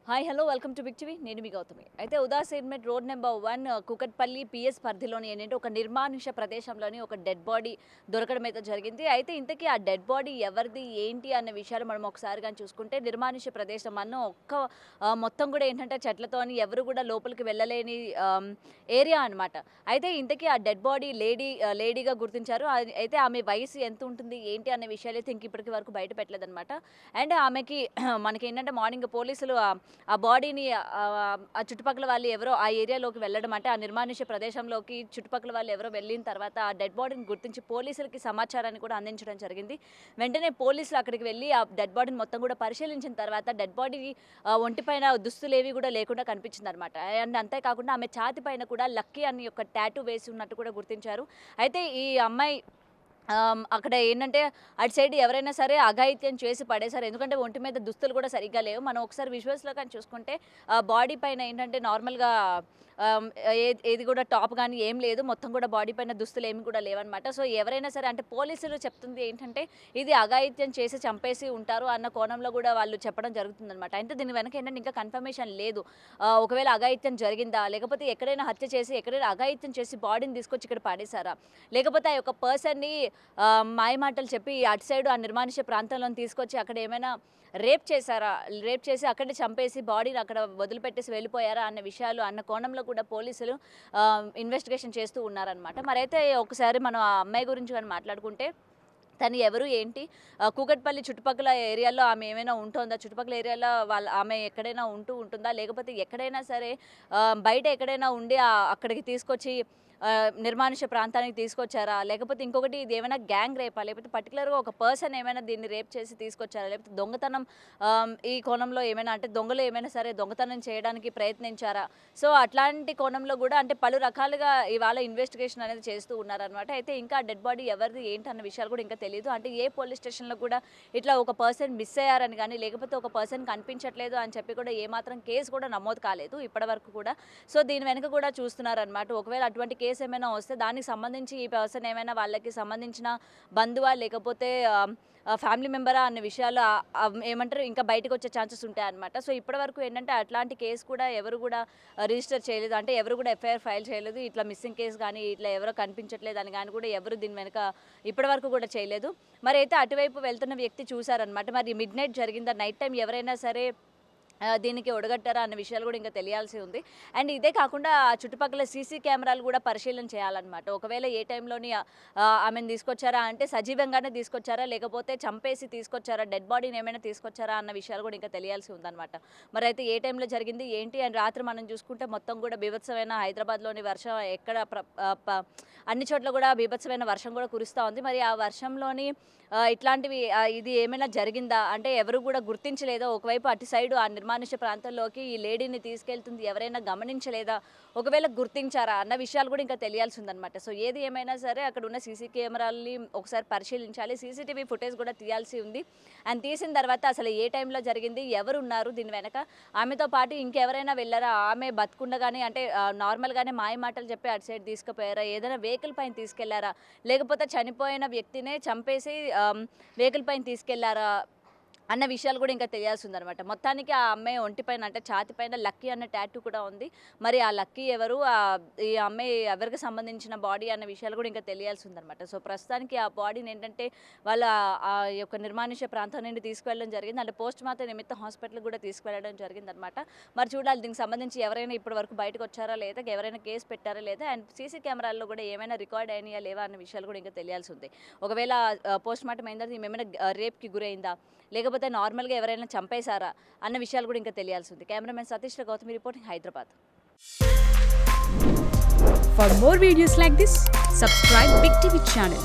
Hi hello welcome to big TV నేను మీ గౌతమి. అయితే ఉదాసీన్మెట్ రోడ్ నెంబర్ 1 కుకట్పల్లి పిఎస్ పరిధిలోని ఏంటంటే ఒక నిర్మానుష్య ప్రదేశంలోని ఒక డెడ్ బాడీ దొరకడం అయితే జరిగింది. అయితే ఇంతకీ ఆ డెడ్ బాడీ ఎవరిది ఏంటి అన్న విషయాలు మనం ఒకసారి కానీ చూసుకుంటే నిర్మానుష్య ప్రదేశం అన్న మొత్తం కూడా ఏంటంటే చెట్లతోని ఎవరు కూడా లోపలికి వెళ్ళలేని ఏరియా అనమాట. అయితే ఇంతకీ ఆ డెడ్ బాడీ లేడీగా గుర్తించారు. అయితే ఆమె వయసు ఎంత ఉంటుంది ఏంటి అనే విషయాలు అయితే ఇప్పటికి వరకు బయట పెట్టలేదన్నమాట. అండ్ ఆమెకి మనకి ఏంటంటే మార్నింగ్ పోలీసులు ఆ బాడీని ఆ చుట్టుపక్కల వాళ్ళు ఎవరో ఆ ఏరియాలోకి వెళ్ళడం, అంటే ఆ నిర్మానుష్య ప్రదేశంలోకి చుట్టుపక్కల వాళ్ళు ఎవరో వెళ్ళిన తర్వాత ఆ డెడ్ బాడీని గుర్తించి పోలీసులకి సమాచారాన్ని కూడా అందించడం జరిగింది. వెంటనే పోలీసులు అక్కడికి వెళ్ళి ఆ డెడ్ బాడీని మొత్తం కూడా పరిశీలించిన తర్వాత డెడ్ బాడీ ఒంటిపైన దుస్తులేవి కూడా లేకుండా కనిపించింది అనమాట. అండ్ అంతేకాకుండా ఆమె ఛాతి పైన కూడా లక్కీ అని ఒక టాటూ వేసి ఉన్నట్టు కూడా గుర్తించారు. అయితే ఈ అమ్మాయి అక్కడ ఏంటంటే అటు సైడ్ ఎవరైనా సరే అఘాయిత్యం చేసి పడేశారు. ఎందుకంటే ఒంటి మీద దుస్తులు కూడా సరిగ్గా లేవు. మనం ఒకసారి విజువల్స్లో కానీ చూసుకుంటే బాడీ పైన ఏంటంటే నార్మల్గా ఏది కూడా టాప్ కానీ ఏం లేదు, మొత్తం కూడా బాడీ పైన దుస్తులు ఏమి కూడా లేవన్నమాట. సో ఎవరైనా సరే అంటే పోలీసులు చెప్తుంది ఏంటంటే ఇది అఘాయిత్యం చేసి చంపేసి ఉంటారు అన్న కోణంలో కూడా వాళ్ళు చెప్పడం జరుగుతుందన్నమాట. అంటే దీని వెనక ఏంటంటే ఇంకా కన్ఫర్మేషన్ లేదు. ఒకవేళ అఘాయిత్యం జరిగిందా, లేకపోతే ఎక్కడైనా హత్య చేసి ఎక్కడైనా అఘాయిత్యం చేసి బాడీని తీసుకొచ్చి ఇక్కడ పడేశారా, లేకపోతే ఆ యొక్క పర్సన్ని మాయమాటలు చెప్పి అటు సైడ్ ఆ నిర్మానుష్య ప్రాంతంలో తీసుకొచ్చి అక్కడ ఏమైనా రేప్ చేసి అక్కడే చంపేసి బాడీని అక్కడ వదిలిపెట్టేసి వెళ్ళిపోయారా అన్న విషయాలు అన్న కోణంలో కూడా పోలీసులు ఇన్వెస్టిగేషన్ చేస్తూ ఉన్నారనమాట. మరైతే ఒకసారి మనం ఆ అమ్మాయి గురించి కానీ మాట్లాడుకుంటే తను ఎవరు ఏంటి, కూకట్పల్లి చుట్టుపక్కల ఏరియాలో ఆమె ఏమైనా ఉంటుందా, చుట్టుపక్కల ఏరియాలో ఆమె ఎక్కడైనా ఉంటుందా, లేకపోతే ఎక్కడైనా సరే బయట ఎక్కడైనా ఉండి అక్కడికి తీసుకొచ్చి నిర్మానుష్య ప్రాంతానికి తీసుకొచ్చారా, లేకపోతే ఇంకొకటి ఇది ఏమైనా గ్యాంగ్ రేపా, లేకపోతే పర్టికులర్గా ఒక పర్సన్ ఏమైనా దీన్ని రేప్ చేసి తీసుకొచ్చారా, లేకపోతే దొంగతనం ఈ కోణంలో ఏమైనా అంటే దొంగలు ఏమైనా సరే దొంగతనం చేయడానికి ప్రయత్నించారా. సో అట్లాంటి కోణంలో కూడా అంటే పలు రకాలుగా ఇవాళ ఇన్వెస్టిగేషన్ అనేది చేస్తూ ఉన్నారనమాట. అయితే ఇంకా డెడ్ బాడీ ఎవరిది ఏంటి అన్న విషయాలు కూడా ఇంకా తెలియదు. అంటే ఏ పోలీస్ స్టేషన్లో కూడా ఇట్లా ఒక పర్సన్ మిస్ అయ్యారని కానీ, లేకపోతే ఒక పర్సన్ కనిపించట్లేదు అని చెప్పి కూడా ఏమాత్రం కేసు కూడా నమోదు కాలేదు ఇప్పటి వరకు కూడా. సో దీని వెనుక కూడా చూస్తున్నారనమాట. ఒకవేళ అటువంటి కేసు ఏమైనా వస్తే దానికి సంబంధించి ఈ పర్సన్ ఏమైనా వాళ్ళకి సంబంధించిన బంధువా లేకపోతే ఫ్యామిలీ మెంబరా అనే విషయాలు ఏమంటారు ఇంకా బయటకు వచ్చే ఛాన్సెస్ ఉంటాయి అనమాట. సో ఇప్పటి వరకు ఏంటంటే అట్లాంటి కేసు కూడా ఎవరు కూడా రిజిస్టర్ చేయలేదు, అంటే ఎవరు కూడా ఎఫ్ఐఆర్ ఫైల్ చేయలేదు. ఇట్లా మిస్సింగ్ కేసు కానీ ఇట్లా ఎవరో కనిపించట్లేదు అని కానీ కూడా ఎవరు దీని వెనుక ఇప్పటి వరకు కూడా చేయలేదు. మరి అయితే అటువైపు వెళ్తున్న వ్యక్తి చూసారనమాట. మరి మిడ్ నైట్ జరిగిందా, నైట్ టైం ఎవరైనా సరే దీనికి ఒడగట్టారా అన్న విషయాలు కూడా ఇంకా తెలియాల్సి ఉంది. అండ్ ఇదే కాకుండా ఆ చుట్టుపక్కల సీసీ కెమెరాలు కూడా పరిశీలన చేయాలన్నమాట. ఒకవేళ ఏ టైంలోని ఆమెను తీసుకొచ్చారా అంటే సజీవంగానే తీసుకొచ్చారా, లేకపోతే చంపేసి తీసుకొచ్చారా, డెడ్ బాడీని ఏమైనా తీసుకొచ్చారా అన్న విషయాలు కూడా ఇంకా తెలియాల్సి ఉందన్నమాట. మరి అయితే ఏ టైంలో జరిగింది ఏంటి అండ్ రాత్రి మనం చూసుకుంటే మొత్తం కూడా బీభత్సమైన హైదరాబాద్లోని వర్షం ఎక్కడ అన్ని చోట్ల కూడా బీభత్సమైన వర్షం కూడా కురుస్తూ ఉంది. మరి ఆ వర్షంలోని ఇట్లాంటివి ఇది ఏమైనా జరిగిందా అంటే ఎవరు కూడా గుర్తించలేదా, ఒకవైపు అటు సైడు ఆ నిర్మానుష్య ప్రాంతంలోకి ఈ లేడీని తీసుకెళ్తుంది ఎవరైనా గమనించలేదా, ఒకవేళ గుర్తించారా అన్న విషయాలు కూడా ఇంకా తెలియాల్సి ఉందన్నమాట. సో ఏది ఏమైనా సరే అక్కడ ఉన్న సీసీ కెమెరాలని ఒకసారి పరిశీలించాలి, సీసీటీవీ ఫుటేజ్ కూడా తీయాల్సి ఉంది. అండ్ తీసిన తర్వాత అసలు ఏ టైంలో జరిగింది, ఎవరు ఉన్నారు దీని వెనక, ఆమెతో పాటు ఇంకెవరైనా వెళ్ళారా, ఆమె బతుకుండగానే అంటే నార్మల్గానే మాయ మాటలు చెప్పి అటు సైడ్ తీసుకుపోయారా, ఏదైనా వెహికల్ పైన తీసుకెళ్లారా, లేకపోతే చనిపోయిన వ్యక్తినే చంపేసి వెహికల్ పైన తీసుకెళ్లారా అన్న విషయాలు కూడా ఇంకా తెలియాల్సి ఉందన్నమాట. మొత్తానికి ఆ అమ్మాయి ఒంటిపైన అంటే ఛాతి పైన లక్కీ అన్న టాటూ కూడా ఉంది. మరి ఆ లక్కీ ఎవరు, ఈ అమ్మాయి ఎవరికి సంబంధించిన బాడీ అన్న విషయాలు కూడా ఇంకా తెలియాల్సి ఉందన్నమాట. సో ప్రస్తుతానికి ఆ బాడీని ఏంటంటే వాళ్ళ ఆ యొక్క నిర్మానుష్య ప్రాంతం నుండి తీసుకువెళ్ళడం జరిగింది. అంటే పోస్ట్ మార్టం నిమిత్తం హాస్పిటల్ కూడా తీసుకువెళ్ళడం జరిగిందనమాట. మరి చూడాలి దీనికి సంబంధించి ఎవరైనా ఇప్పటి వరకు బయటకు వచ్చారా లేదా, ఎవరైనా కేసు పెట్టారా లేదా, అండ్ సీసీ కెమెరాల్లో కూడా ఏమైనా రికార్డ్ అయినాయా లేవా అన్న విషయాలు కూడా ఇంకా తెలియాల్సి ఉంది. ఒకవేళ పోస్ట్ మార్టం అయిన తర్వాత ఏమైనా రేప్కి గురైందా, లేకపోతే నార్మల్గా ఎవరైనా చంపేశారా అన్న విషయాలు కూడా ఇంకా తెలియాల్సి ఉంది. Cameraman Satish Gautami reporting, Hyderabad. For more videos like this, subscribe Big TV channel.